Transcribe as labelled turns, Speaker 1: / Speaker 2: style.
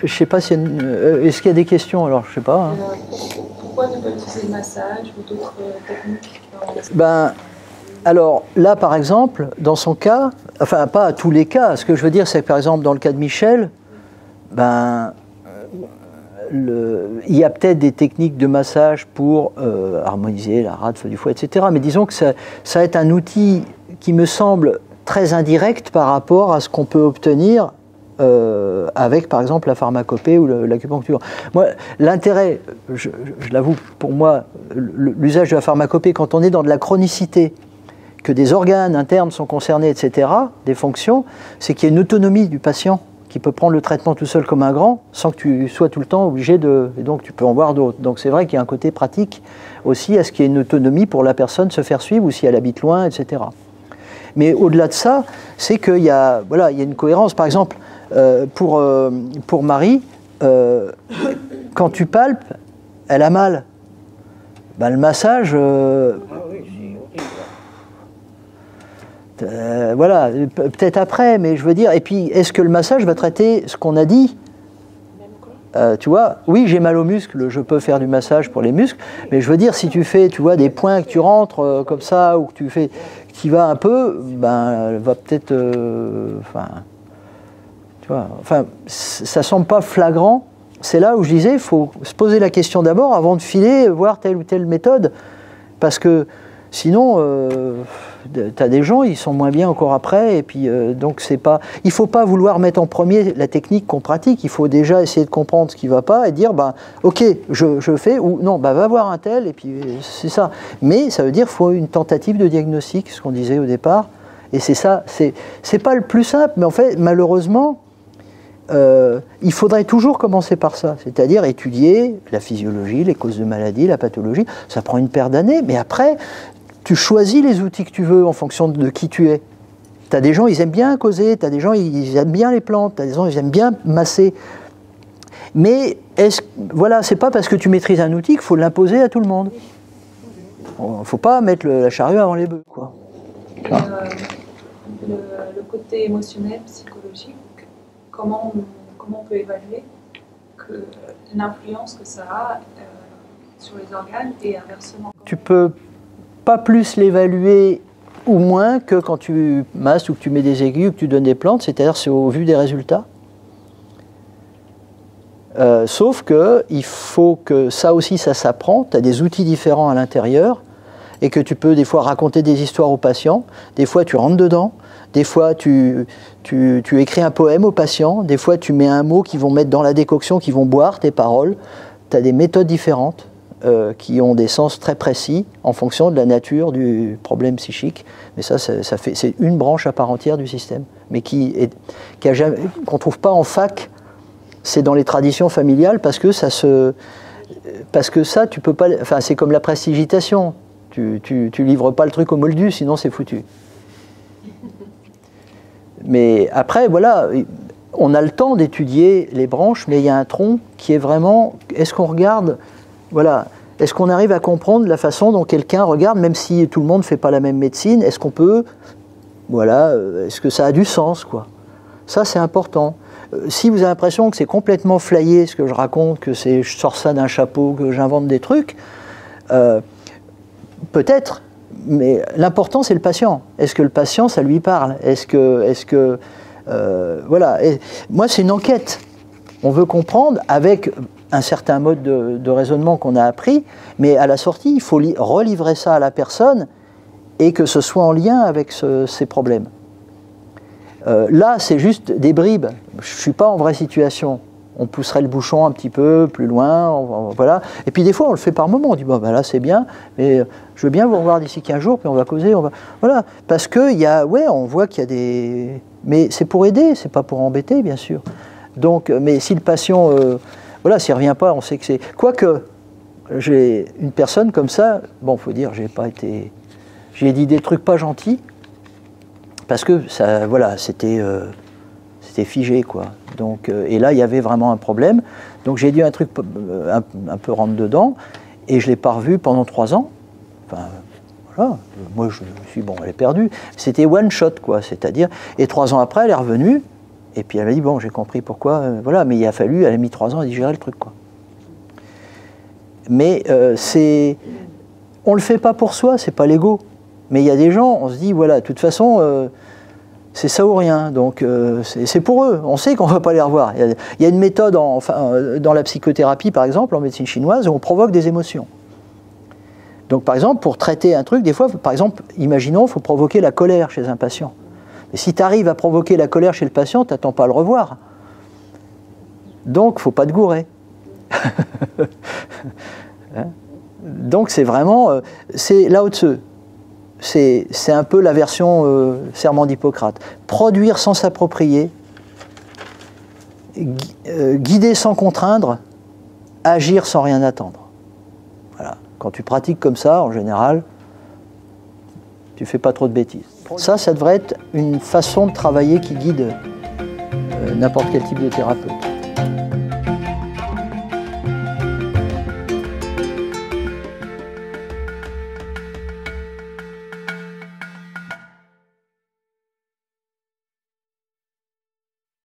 Speaker 1: je sais pas si est-ce qu'il y a des questions, alors je sais pas. Hein.
Speaker 2: Pourquoi ne pas utiliser le massage ou d'autres techniques?
Speaker 1: Ben, alors là, par exemple, dans son cas, enfin pas à tous les cas, ce que je veux dire, c'est que par exemple dans le cas de Michel, ben, il y a peut-être des techniques de massage pour harmoniser la rate, feu du foie, etc. Mais disons que ça va être un outil qui me semble très indirect par rapport à ce qu'on peut obtenir avec, par exemple, la pharmacopée ou l'acupuncture. Moi, l'intérêt, je l'avoue, pour moi, l'usage de la pharmacopée, quand on est dans de la chronicité, que des organes internes sont concernés, etc., des fonctions, c'est qu'il y a une autonomie du patient qui peut prendre le traitement tout seul comme un grand, sans que tu sois tout le temps obligé de... Et donc, tu peux en voir d'autres. Donc, c'est vrai qu'il y a un côté pratique aussi à ce qu'il y ait une autonomie pour la personne se faire suivre, ou si elle habite loin, etc. Mais au-delà de ça, c'est qu'il y a, voilà, il y a une cohérence. Par exemple, pour Marie, quand tu palpes, elle a mal. Ben, le massage... voilà, peut-être après, mais je veux dire, et puis est-ce que le massage va traiter ce qu'on a dit? Tu vois, oui, j'ai mal aux muscles, je peux faire du massage pour les muscles, mais je veux dire, si tu fais, tu vois, des points que tu rentres comme ça, ou que tu fais, qui va un peu, ben, elle va peut-être, enfin, tu vois, enfin, ça semble pas flagrant. C'est là où je disais, il faut se poser la question d'abord avant de filer, voir telle ou telle méthode, parce que sinon, tu as des gens, ils sont moins bien encore après, et puis donc c'est pas... Il ne faut pas vouloir mettre en premier la technique qu'on pratique, il faut déjà essayer de comprendre ce qui ne va pas et dire, ben, ok, je fais, ou non, ben, va voir un tel, et puis c'est ça. Mais ça veut dire qu'il faut une tentative de diagnostic, ce qu'on disait au départ, et c'est ça, c'est pas le plus simple, mais en fait, malheureusement, il faudrait toujours commencer par ça, c'est-à-dire étudier la physiologie, les causes de maladie, la pathologie, ça prend une paire d'années, mais après... Tu choisis les outils que tu veux en fonction de qui tu es. Tu as des gens, ils aiment bien causer, tu as des gens, ils aiment bien les plantes, tu as des gens, ils aiment bien masser. Mais, voilà, c'est pas parce que tu maîtrises un outil qu'il faut l'imposer à tout le monde. Il ne faut pas mettre la charrue avant les bœufs, quoi.
Speaker 2: Le côté émotionnel, psychologique, comment on peut évaluer l'influence que ça a sur les organes et inversement?
Speaker 1: Tu peux pas plus l'évaluer ou moins que quand tu masses ou que tu mets des aiguilles ou que tu donnes des plantes, c'est-à-dire c'est au vu des résultats. Sauf que il faut que ça aussi ça s'apprend, tu as des outils différents à l'intérieur et que tu peux des fois raconter des histoires aux patients, des fois tu rentres dedans, des fois tu écris un poème aux patients, des fois tu mets un mot qu'ils vont mettre dans la décoction, qu'ils vont boire, tes paroles, tu as des méthodes différentes. Qui ont des sens très précis en fonction de la nature du problème psychique. Mais c'est une branche à part entière du système, mais qu'on ne trouve pas en fac. C'est dans les traditions familiales parce que ça, tu peux pas. Enfin, c'est comme la prestigitation. Tu livres pas le truc au moldu, sinon c'est foutu. Mais après, voilà. On a le temps d'étudier les branches, mais il y a un tronc qui est vraiment... Est-ce qu'on regarde... Voilà. Est-ce qu'on arrive à comprendre la façon dont quelqu'un regarde, même si tout le monde ne fait pas la même médecine? Est-ce qu'on peut... Voilà. Est-ce que ça a du sens, quoi? Ça, c'est important. Si vous avez l'impression que c'est complètement flyé, ce que je raconte, que je sors ça d'un chapeau, que j'invente des trucs, peut-être, mais l'important, c'est le patient. Est-ce que le patient, ça lui parle? Voilà. Et moi, c'est une enquête. On veut comprendre avec un certain mode de raisonnement qu'on a appris, mais à la sortie, il faut relivrer ça à la personne et que ce soit en lien avec ses problèmes. Là, c'est juste des bribes. Je ne suis pas en vraie situation. On pousserait le bouchon un petit peu plus loin, voilà. Et puis des fois, on le fait par moment. On dit, bon, ben là, c'est bien, mais je veux bien vous revoir d'ici 15 jours, puis on va causer. Voilà. Parce qu'il y a, ouais, on voit qu'il y a des... Mais c'est pour aider, c'est pas pour embêter, bien sûr. Donc, mais si le patient, voilà, s'il ne revient pas, on sait que c'est... Quoique, j'ai une personne comme ça, bon, il faut dire, j'ai dit des trucs pas gentils, parce que ça, voilà, c'était figé, quoi. Donc, et là, il y avait vraiment un problème. Donc, j'ai dit un truc un peu rentre dedans, et je ne l'ai pas revu pendant 3 ans. Enfin, voilà. Moi, je me suis dit, bon, elle est perdue. C'était one shot, quoi. C'est-à-dire, et 3 ans après, elle est revenue, Et puis elle m'a dit, bon, j'ai compris pourquoi, voilà, mais il a fallu, elle a mis 3 ans à digérer le truc, quoi. Mais on le fait pas pour soi, c'est pas l'ego. Mais il y a des gens, on se dit, voilà, de toute façon, c'est ça ou rien, donc c'est pour eux, on sait qu'on va pas les revoir. Il y a une méthode, dans la psychothérapie, par exemple, en médecine chinoise, où on provoque des émotions. Donc, par exemple, pour traiter un truc, des fois, par exemple, imaginons, il faut provoquer la colère chez un patient. Mais si tu arrives à provoquer la colère chez le patient, tu n'attends pas à le revoir. Donc, il ne faut pas te gourer. Donc, c'est vraiment... c'est Lao Tzu. C'est un peu la version serment d'Hippocrate. Produire sans s'approprier, guider sans contraindre, agir sans rien attendre. Voilà. Quand tu pratiques comme ça, en général, tu ne fais pas trop de bêtises. Ça devrait être une façon de travailler qui guide n'importe quel type de thérapeute.